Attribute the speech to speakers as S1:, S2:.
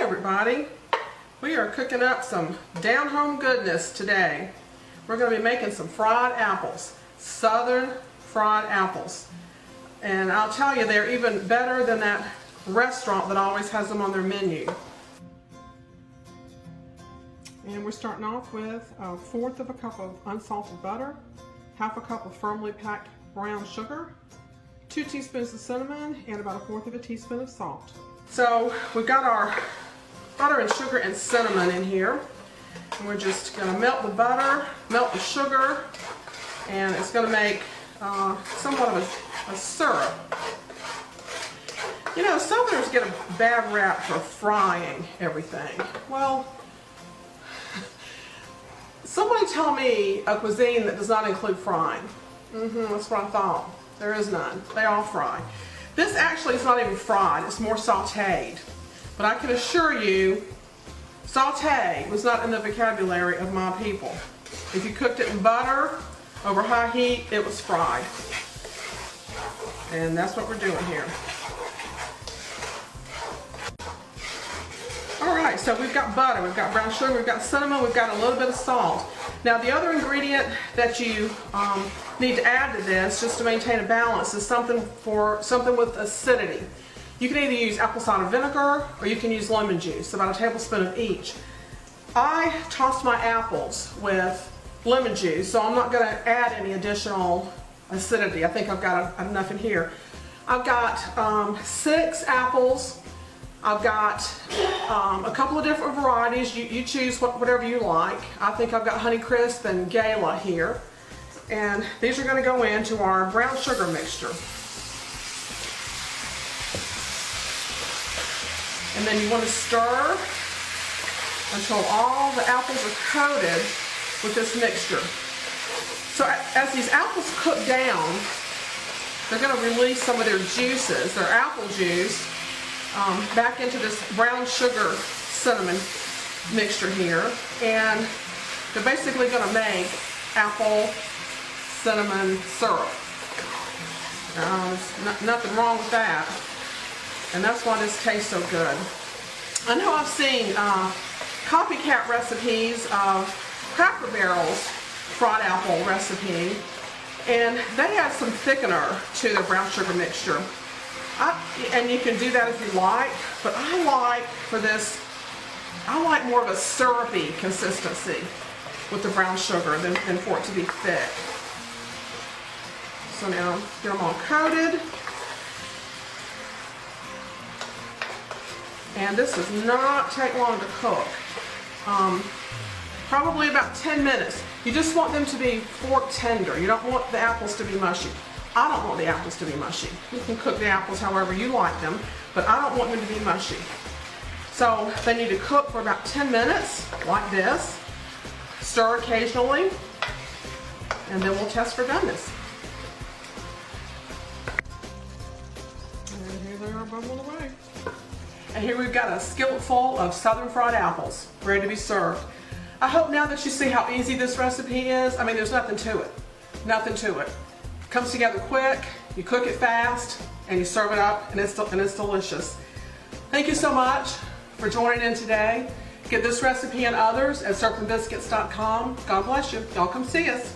S1: everybody. We are cooking up some down-home goodness today. We're going to be making some fried apples, southern fried apples. And I'll tell you, they're even better than that restaurant that always has them on their menu. And we're starting off with 1/4 of a cup of unsalted butter, 1/2 cup of firmly packed brown sugar, 2 teaspoons of cinnamon, and about 1/4 teaspoon of salt. So we've got our butter and sugar and cinnamon in here. And we're just going to melt the butter, melt the sugar, and it's going to make somewhat of a syrup. You know, Southerners get a bad rap for frying everything. Well, somebody tell me a cuisine that does not include frying. That's what I thought. There is none. They all fry. This actually is not even fried. It's more sautéed. But I can assure you, sauté was not in the vocabulary of my people. If you cooked it in butter over high heat, it was fried. And that's what we're doing here. Alright, so we've got butter, we've got brown sugar, we've got cinnamon, we've got a little bit of salt. Now the other ingredient that you need to add to this, just to maintain a balance, is something with acidity. You can either use apple cider vinegar or you can use lemon juice, about a tablespoon of each. I tossed my apples with lemon juice, so I'm not going to add any additional acidity. I think I've got enough in here. I've got 6 apples. I've got a couple of different varieties. You choose whatever you like. I think I've got Honeycrisp and Gala here. And these are going to go into our brown sugar mixture. And then you want to stir until all the apples are coated with this mixture. So as these apples cook down, they're going to release some of their juices, their apple juice, back into this brown sugar cinnamon mixture here. And they're basically going to make apple cinnamon syrup. There's nothing wrong with that. And that's why this tastes so good. I know I've seen copycat recipes of Cracker Barrel's fried apple recipe, and they add some thickener to their brown sugar mixture. And you can do that if you like, but I like more of a syrupy consistency with the brown sugar than for it to be thick. So now get them all coated. And this does not take long to cook. Probably about 10 minutes. You just want them to be fork tender. You don't want the apples to be mushy. I don't want the apples to be mushy. You can cook the apples however you like them, but I don't want them to be mushy. So they need to cook for about 10 minutes, like this. Stir occasionally, and then we'll test for doneness. And here they are bubbling away. And here we've got a skillet full of southern fried apples, ready to be served. I hope now that you see how easy this recipe is. I mean, there's nothing to it. Nothing to it. Comes together quick, you cook it fast, and you serve it up, and it's delicious. Thank you so much for joining in today. Get this recipe and others at ssyrupandbiscuits.com. God bless you. Y'all come see us.